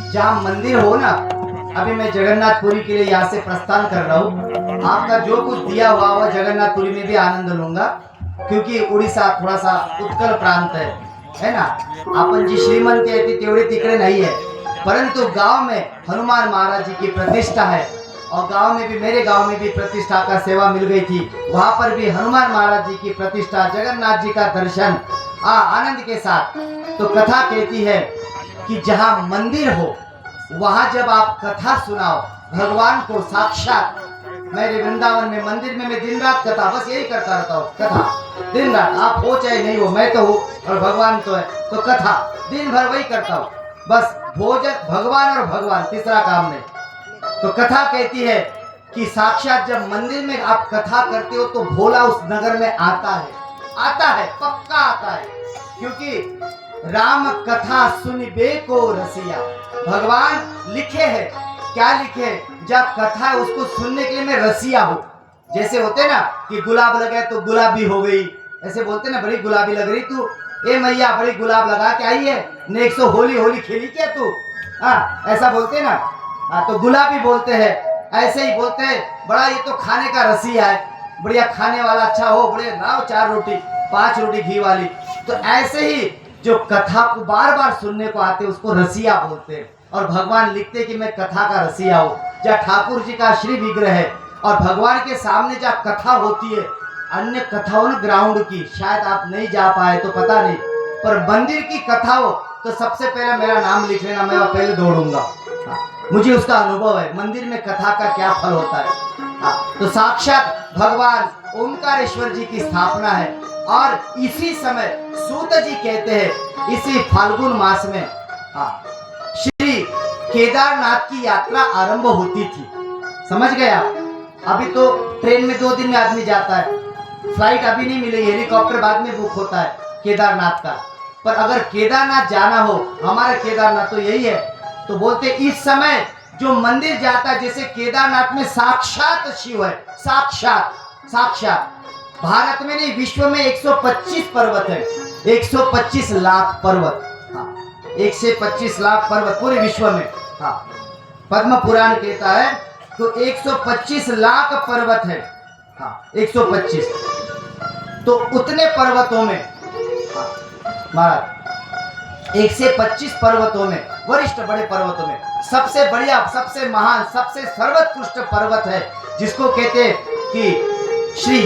जहाँ मंदिर हो ना, अभी मैं जगन्नाथपुरी के लिए यहाँ से प्रस्थान कर रहा हूँ। आपका जो कुछ दिया हुआ वो जगन्नाथपुरी में भी आनंद लूंगा, क्योंकि उड़ीसा थोड़ा सा उत्कल प्रांत है ना। अपन जी श्रीमंत है तेवढे तिकडे नहीं है, परंतु गांव में हनुमान महाराज जी की प्रतिष्ठा है और गांव में भी, मेरे गांव में भी प्रतिष्ठा का सेवा मिल गई थी। वहां पर भी हनुमान महाराज जी की प्रतिष्ठा, जगन्नाथ जी का दर्शन आनंद के साथ। तो कथा कहती है कि जहाँ मंदिर हो वहां जब आप कथा सुनाओ भगवान को साक्षात, मेरे वृंदावन में मंदिर में मैं दिन रात कथा, बस यही करता रहता हूँ, कथा दिन रात। आप हो चाहे नहीं हो, मैं तो हूँ और भगवान तो है, तो कथा दिन भर वही करता हूँ। बस भोजन भगवान और भगवान, तीसरा काम नहीं। तो कथा कहती है कि साक्षात जब मंदिर में आप कथा करते हो तो भोला उस नगर में आता है, पक्का आता है, क्योंकि राम कथा सुनिबे को रसिया। भगवान लिखे है, क्या लिखे? जब कथा है उसको सुनने के लिए मैं रसिया हूँ। जैसे होते ना कि गुलाब लगे तो गुलाबी हो गई, ऐसे बोलते ना, बड़ी गुलाबी लग रही तू, ए मैया बड़ी गुलाब लगा के आई है, नेक्स्ट होली होली खेली क्या तू? हाँ, ऐसा बोलते ना। हाँ, तो गुलाबी बोलते हैं, ऐसे ही बोलते हैं बड़ा ये तो खाने का रसिया है, बढ़िया खाने वाला, अच्छा हो, बड़े लाओ 4 रोटी 5 रोटी घी वाली। तो ऐसे ही जो कथा को बार बार सुनने को आते उसको रसिया बोलते हैं। और भगवान लिखते कि मैं कथा का रसिया हूँ। जहाँ ठाकुर जी का श्री विग्रह है और भगवान के सामने जहाँ कथा होती है, अन्य कथाओं ने ग्राउंड की शायद आप नहीं जा पाए तो पता नहीं, पर मंदिर की कथा हो तो सबसे पहले मेरा नाम लिख लेना, मैं पहले दौड़ूंगा। मुझे उसका अनुभव है मंदिर में कथा का क्या फल होता है। तो साक्षात भगवान ओंकारेश्वर जी की स्थापना है और इसी समय सूत जी कहते हैं इसी फाल्गुन मास में श्री केदारनाथ की यात्रा आरंभ होती थी। समझ गया? अभी तो ट्रेन में 2 दिन में आदमी जाता है, फ्लाइट अभी नहीं मिलेगी, हेलीकॉप्टर बाद में बुक होता है केदारनाथ का। पर अगर केदारनाथ जाना हो, हमारा केदारनाथ तो यही है, तो बोलते इस समय जो मंदिर जाता है, जैसे केदारनाथ में साक्षात शिव है, साक्षात भारत में नहीं विश्व में 125 पर्वत है, 125 लाख पर्वत। 125 लाख पर्वत पूरे विश्व में। पद्म पुराण कहता है तो 125 लाख पर्वत है। 125, तो उतने पर्वतों में महाराज 125 पर्वतों में वरिष्ठ बड़े पर्वतों में सबसे बढ़िया, सबसे महान, सबसे सर्वोत्कृष्ट पर्वत है जिसको कहते हैं कि श्री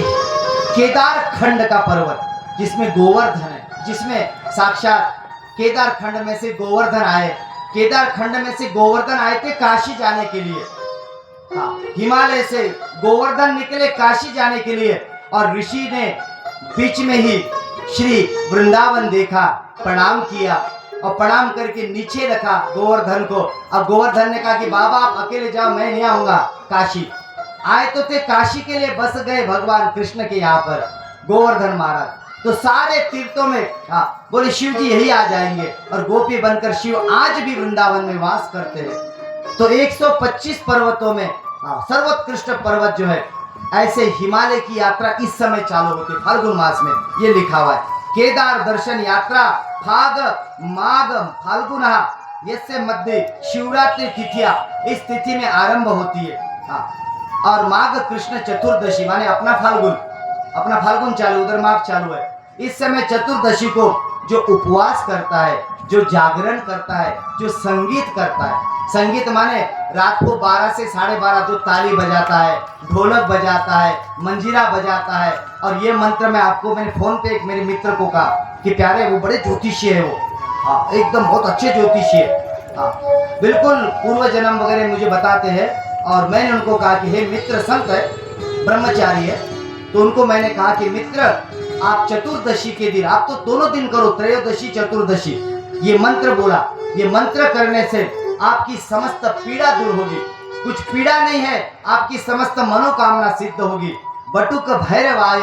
केदार खंड का पर्वत, जिसमें गोवर्धन है, जिसमें साक्षात केदार खंड में से गोवर्धन आए। केदार खंड में से गोवर्धन आए थे काशी जाने के लिए। हाँ, हिमालय से गोवर्धन निकले काशी जाने के लिए, और ऋषि ने बीच में ही श्री वृंदावन देखा, प्रणाम किया और प्रणाम करके नीचे रखा गोवर्धन को। अब गोवर्धन ने कहा कि बाबा आप अकेले जाओ, मैं नहीं आऊंगा काशी। आए तो थे काशी के लिए, बस गए भगवान कृष्ण के यहाँ पर गोवर्धन महाराज। तो सारे तीर्थों में बोले शिव जी यही आ जाएंगे, और गोपी बनकर शिव आज भी वृंदावन में वास करते हैं। तो 125 पर्वतों में सर्वोत्कृष्ट पर्वत जो है, ऐसे हिमालय की यात्रा इस समय चालू होती है फाल्गुन मास में। ये लिखा हुआ है केदार दर्शन यात्रा फाग माघ फाल्गुन यस्य मध्य शिवरात्रि तिथिया, इस तिथि में आरंभ होती है। और माघ कृष्ण चतुर्दशी माने अपना फाल्गुन चालू, उधर माघ चालू है। इस समय चतुर्दशी को जो उपवास करता है, जो जागरण करता है, जो संगीत करता है, संगीत माने रात को 12 से 12:30 जो ताली बजाता है, ढोलक बजाता है, मंजीरा बजाता है। और ये मंत्र मैंने फोन पे एक मेरे मित्र को कहा कि प्यारे वो बड़े ज्योतिषी है, वो एकदम बहुत अच्छे ज्योतिषी है, बिल्कुल पूर्व जन्म वगैरह मुझे बताते हैं। और मैंने उनको कहा कि हे मित्र, संत है, ब्रह्मचारी है, तो उनको मैंने कहा कि मित्र आप चतुर्दशी के दिन, आप तो दोनों दिन करो, त्रयोदशी चतुर्दशी, ये मंत्र बोला, ये मंत्र करने से आपकी समस्त पीड़ा दूर होगी। कुछ पीड़ा नहीं है, आपकी समस्त मनोकामना सिद्ध होगी। बटुक भैरवाय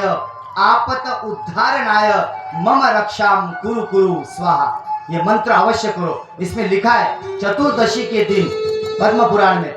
आपत उद्धारणाय मम रक्षाम कुरु कुरु स्वाहा, ये मंत्र अवश्य करो। इसमें लिखा है चतुर्दशी के दिन, पद्म पुराण में,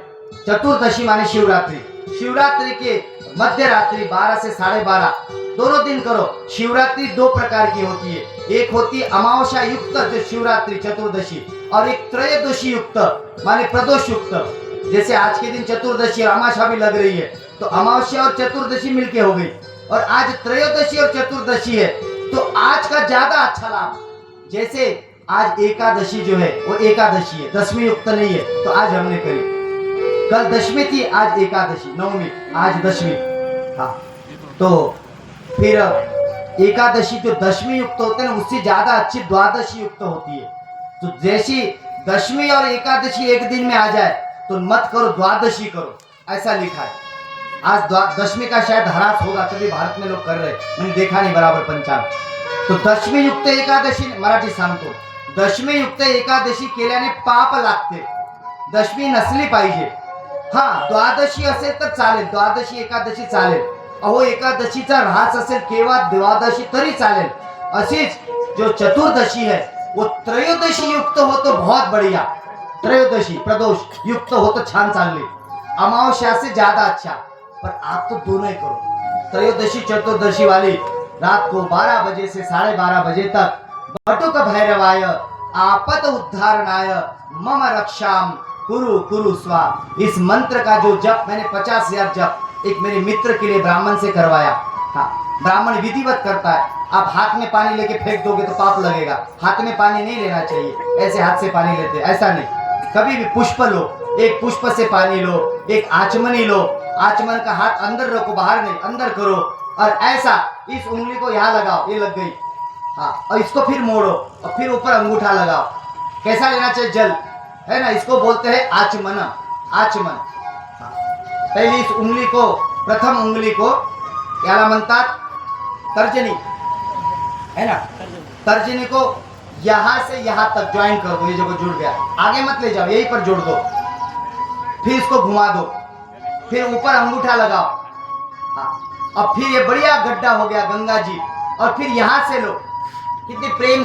चतुर्दशी माने शिवरात्रि, शिवरात्रि के मध्य रात्रि 12 से 12:30 दोनों दिन करो। शिवरात्रि 2 प्रकार की होती है, एक होती है अमावस्या युक्त जो शिवरात्रि चतुर्दशी, और एक त्रयोदशी युक्त माने प्रदोष युक्त। जैसे आज के दिन चतुर्दशी और अमावस्या भी लग रही है, तो अमावस्या और चतुर्दशी मिलके हो गई, और आज त्रयोदशी और चतुर्दशी है, तो आज का ज्यादा अच्छा लाभ। जैसे आज एकादशी जो है वो एकादशी है, दशमी युक्त नहीं है, तो आज हमने करी। कल दशमी थी, आज एकादशी, नवमी, आज दशमी। हाँ, तो फिर एकादशी जो दशमी युक्त होते हैं उससे ज्यादा अच्छी द्वादशी युक्त होती है। तो जैसी दशमी और एकादशी एक दिन में आ जाए तो मत करो, द्वादशी करो, ऐसा लिखा है। आज दशमी का शायद ह्रास होगा, तभी भारत में लोग कर रहे, मैंने देखा नहीं बराबर पंचांग। तो दशमी युक्त एकादशी, मराठी सांगतो, दशमी युक्त एकादशी केल्याने पाप लागते, दशमी नसली पाहिजे। हाँ, द्वादशी असेल तर चालेल, द्वादशी एकादशी चालेल, अहो एकादशीचा ऱ्हास असेल केव्हा द्वादशी तरी चालेल। अशीच जो चतुर्दशी है वो त्रयोदशी युक्त हो तो बहुत बढ़िया, त्रयोदशी प्रदोष युक्त हो तो छान चांगली, अमावस्या से ज्यादा अच्छा। पर आप तो दोनों ही करो, त्रयोदशी चतुर्दशी वाली रात को 12 बजे से 12:30 बजे तक बटुक भैरवाय आपत उद्धारणाय मम रक्षाम कुरु कुरु स्वा, इस मंत्र का जो जप मैंने 50,000 जप एक मेरे मित्र के लिए ब्राह्मण से करवाया। हाँ, ब्राह्मण विधिवत करता है। आप हाथ में पानी लेके फेंक दोगे तो पाप लगेगा, हाथ में पानी नहीं लेना चाहिए, ऐसे हाथ से पानी लेते ऐसा नहीं। कभी भी पुष्प लो, एक पुष्प से पानी लो, एक आचमनी लो, आचमन का हाथ अंदर रखो, बाहर नहीं, अंदर करो, और ऐसा इस उंगली को यहाँ लगाओ, ये लग गई, हाँ, और इसको फिर मोड़ो और फिर ऊपर अंगूठा लगाओ। कैसा लेना चाहिए? जल, है ना, इसको बोलते हैं आचमन, आचमन। पहली इस उंगली को, प्रथम उंगली को याला म्हणतात तर्जनी, है ना, तर्जनी को यहां से यहां तक ज्वाइन कर दो, ये जो जुड़ गया, आगे मत ले जाओ, यहीं पर जोड़ दो, फिर इसको घुमा दो, फिर ऊपर अंगूठा लगाओ, हाँ, और फिर ये बढ़िया गड्ढा हो गया गंगा जी, और फिर यहां से लो, कितने प्रेम